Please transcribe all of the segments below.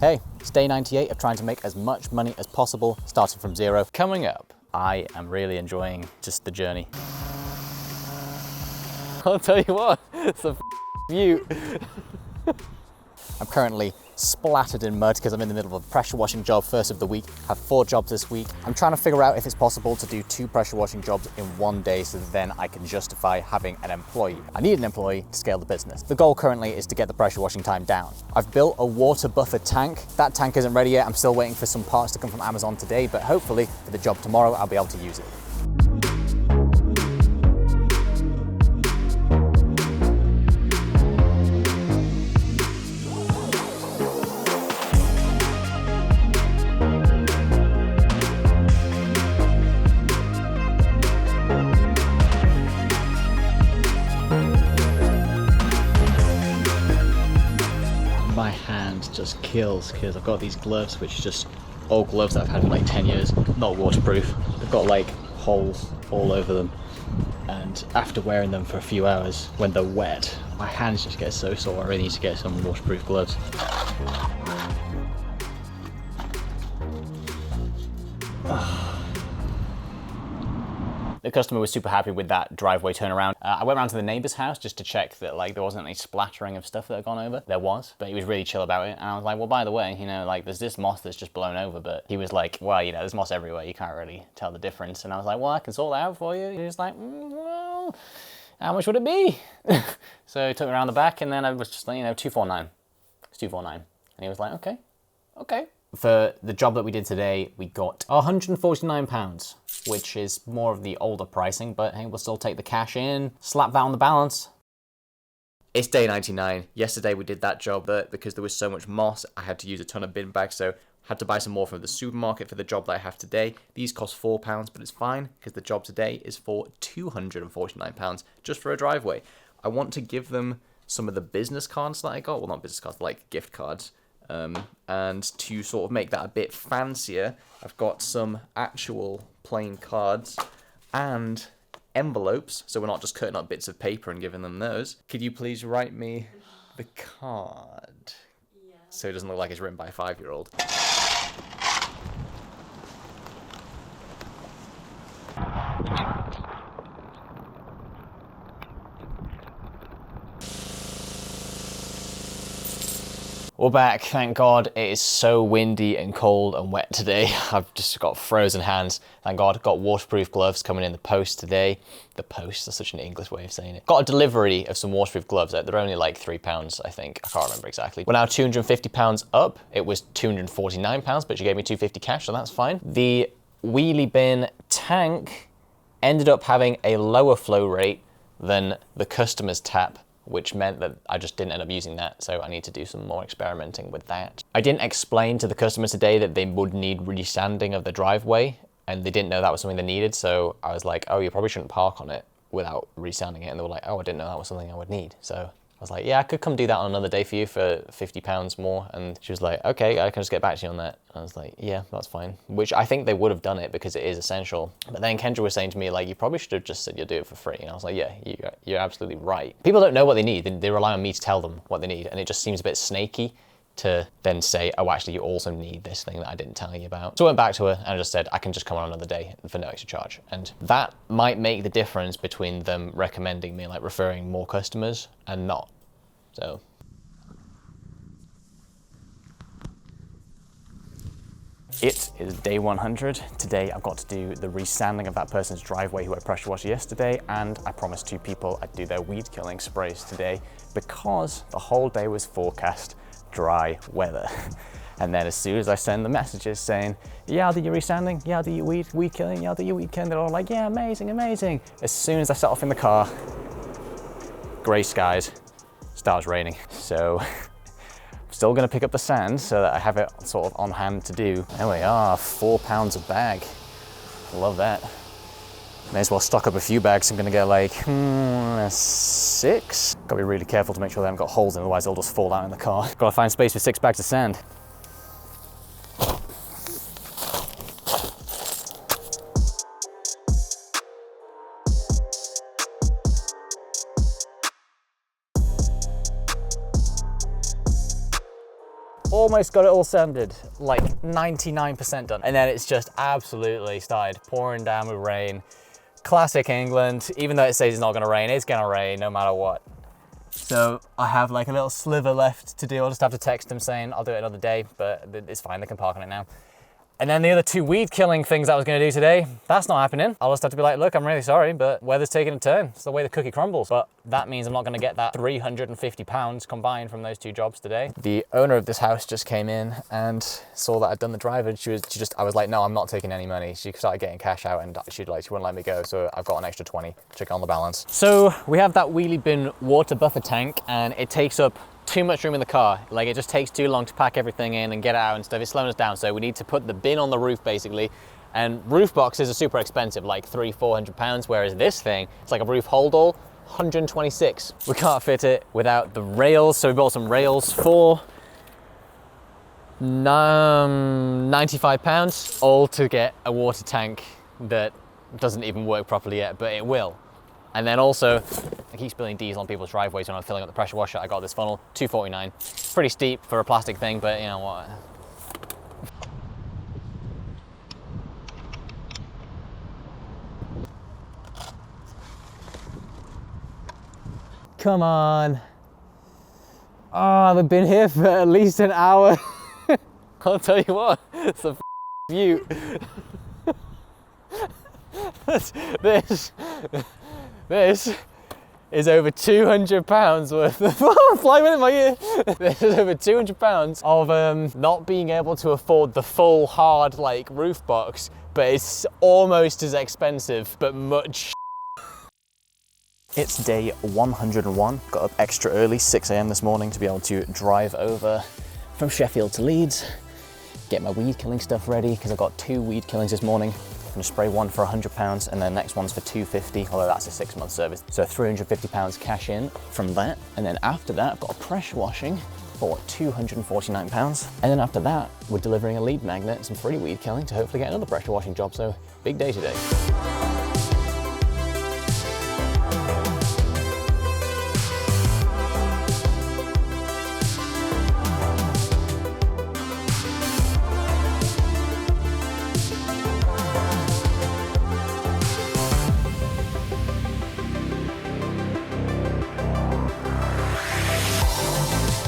Hey, it's day 98 of trying to make as much money as possible, starting from zero. Coming up, I am really enjoying just the journey. I'll tell you what, it's a view. I'm currently splattered in mud because I'm in the middle of a pressure washing job, first of the week. I have 4 jobs this week. I'm trying to figure out if it's possible to do 2 pressure washing jobs in one day so that then I can justify having an employee. I need an employee to scale the business. The goal currently is to get the pressure washing time down. I've built a water buffer tank. That tank isn't ready yet. I'm still waiting for some parts to come from Amazon today, but hopefully for the job tomorrow, I'll be able to use it. My hand just kills because I've got these gloves, which are just old gloves that I've had for like 10 years, not waterproof. They've got like holes all over them, and after wearing them for a few hours, when they're wet, my hands just get so sore. I really need to get some waterproof gloves. The customer was super happy with that driveway turnaround. I went around to the neighbor's house just to check that like there wasn't any splattering of stuff that had gone over. There was, but he was really chill about it. And I was like, well, by the way, you know, like there's this moss that's just blown over, but he was like, well, you know, there's moss everywhere. You can't really tell the difference. And I was like, well, I can sort that out for you. He was like, well, how much would it be? So he took me around the back, and then I was just like, you know, 249. It's 249. And he was like, okay, okay. For the job that we did today, we got £149, which is more of the older pricing, but hey, we'll still take the cash in, slap that on the balance. It's day 99. Yesterday we did that job, but because there was so much moss, I had to use a ton of bin bags, so I had to buy some more from the supermarket for the job that I have today. These cost £4, but it's fine, because the job today is for £249, just for a driveway. I want to give them some of the business cards that I got, well, not business cards, like gift cards. And to sort of make that a bit fancier, I've got some actual plain cards and envelopes, so we're not just cutting up bits of paper and giving them those. Could you please write me the card? Yeah. So it doesn't look like it's written by a 5-year-old. We're back, thank God. It is so windy and cold and wet today. I've just got frozen hands. Thank God, got waterproof gloves coming in the post today. The post, that's such an English way of saying it. Got a delivery of some waterproof gloves. They're only like £3, I think. I can't remember exactly. We're now £250 up. It was £249, but she gave me £250 cash, so that's fine. The wheelie bin tank ended up having a lower flow rate than the customer's tap, which meant that I just didn't end up using that, so I need to do some more experimenting with that. I didn't explain to the customer today that they would need resanding of the driveway, and they didn't know that was something they needed, so I was like, oh, you probably shouldn't park on it without resanding it, and they were like, oh, I didn't know that was something I would need. So I was like, yeah, I could come do that on another day for you for £50 more. And she was like, okay, I can just get back to you on that. I was like, yeah, that's fine. Which I think they would have done it because it is essential. But then Kendra was saying to me, like, you probably should have just said you'll do it for free. And I was like, yeah, you're absolutely right. People don't know what they need. They rely on me to tell them what they need. And it just seems a bit snaky to then say, oh, actually, you also need this thing that I didn't tell you about. So I went back to her and I just said, I can just come on another day for no extra charge. And that might make the difference between them recommending me, like referring more customers and not. So. It is day 100. Today I've got to do the resanding of that person's driveway who I pressure washed yesterday, and I promised 2 people I'd do their weed killing sprays today because the whole day was forecast dry weather. And then as soon as I send the messages saying, yeah, I'll do your resanding, yeah, I'll do your weed killing, yeah, I'll do your weed killing, they're all like, yeah, amazing, amazing. As soon as I set off in the car, grey skies, starts raining. So I'm still gonna pick up the sand so that I have it sort of on hand to do. There we are, £4 a bag. Love that. May as well stock up a few bags. I'm gonna get like 6. Gotta be really careful to make sure they haven't got holes in, otherwise they'll just fall out in the car. Gotta find space for 6 bags of sand. almost got it all sanded, like 99% done. And then it's just absolutely started pouring down with rain. Classic England, even though it says it's not gonna rain, it's gonna rain no matter what. So I have like a little sliver left to do. I'll just have to text them saying I'll do it another day, but it's fine, they can park on it now. And then the other 2 weed killing things I was gonna do today, that's not happening. I'll just have to be like, look, I'm really sorry, but weather's taking a turn. It's the way the cookie crumbles. But that means I'm not gonna get that 350 pounds combined from those 2 jobs today. The owner of this house just came in and saw that I'd done the drive, and I was like, no, I'm not taking any money. She started getting cash out and she wouldn't let me go. So I've got an extra 20, check it on the balance. So we have that wheelie bin water buffer tank, and it takes up too much room in the car. Like, it just takes too long to pack everything in and get it out and stuff. It's slowing us down. So we need to put the bin on the roof basically. And roof boxes are super expensive, like £300-400, whereas this thing, it's like a roof hold all, 126. We can't fit it without the rails. So we bought some rails for £95, all to get a water tank that doesn't even work properly yet, but it will. And then also, I keep spilling diesel on people's driveways when I'm filling up the pressure washer. I got this funnel, $249. Pretty steep for a plastic thing, but you know what? Come on. Oh, I've been here for at least an hour. I'll tell you what, it's a view. This is over £200 worth of, fly went in my ear. This is over £200 of not being able to afford the full hard like roof box, but it's almost as expensive, but much. It's day 101, got up extra early, 6 AM this morning to be able to drive over from Sheffield to Leeds, get my weed killing stuff ready, because I've got 2 weed killings this morning. I'm gonna spray one for £100 and then the next one's for £250, although that's a 6-month service. So £350 cash in from that. And then after that, I've got a pressure washing for £249. And then after that, we're delivering a lead magnet and some free weed killing to hopefully get another pressure washing job. So big day today.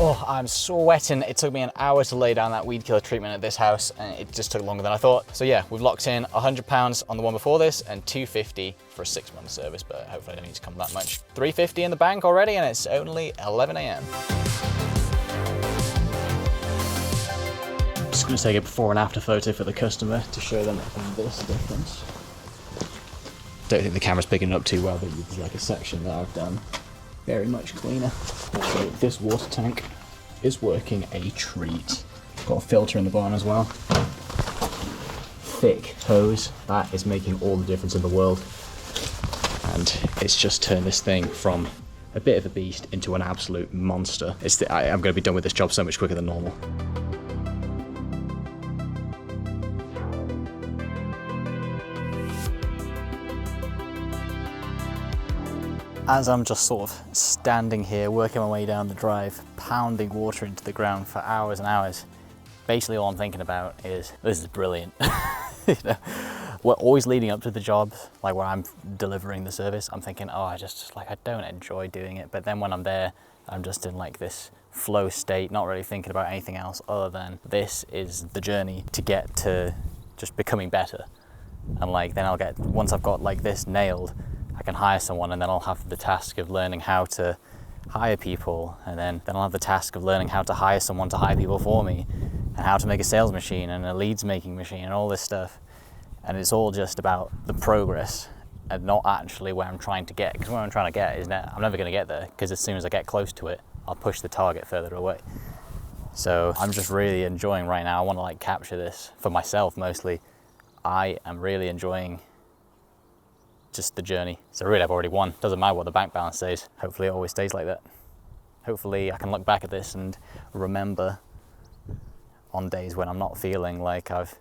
Oh, I'm sweating. It took me an hour to lay down that weed killer treatment at this house, and it just took longer than I thought. So yeah, we've locked in £100 on the one before this and $250 for a 6-month service, but hopefully I don't need to come that much. $350 in the bank already, and it's only 11 AM. Just gonna take a before and after photo for the customer to show them this difference. Don't think the camera's picking it up too well, but there's like a section that I've done very much cleaner. So this water tank is working a treat. Got a filter in the barn as well. Thick hose, that is making all the difference in the world. And it's just turned this thing from a bit of a beast into an absolute monster. I'm going to be done with this job so much quicker than normal. As I'm just sort of standing here, working my way down the drive, pounding water into the ground for hours and hours, basically all I'm thinking about is, this is brilliant. You know, we're always leading up to the job, like where I'm delivering the service, I'm thinking, oh, I don't enjoy doing it. But then when I'm there, I'm just in like this flow state, not really thinking about anything else other than this is the journey to get to just becoming better. And like, then once I've got like this nailed, I can hire someone, and then I'll have the task of learning how to hire people, and then I'll have the task of learning how to hire someone to hire people for me, and how to make a sales machine and a leads making machine and all this stuff. And it's all just about the progress and not actually where I'm trying to get, because where I'm trying to get is I'm never going to get there, because as soon as I get close to it, I'll push the target further away. So I'm just really enjoying right now. I want to like capture this for myself mostly. I am really enjoying just the journey. So really I've already won. Doesn't matter what the bank balance says. Hopefully it always stays like that. Hopefully I can look back at this and remember on days when I'm not feeling like I've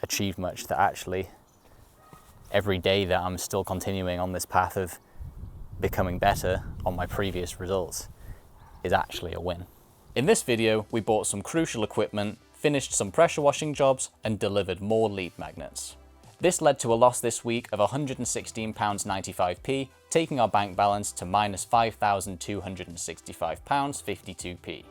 achieved much, that actually every day that I'm still continuing on this path of becoming better on my previous results is actually a win. In this video, we bought some crucial equipment, finished some pressure washing jobs, and delivered more lead magnets. This led to a loss this week of £116.95p, taking our bank balance to minus £5,265.52p.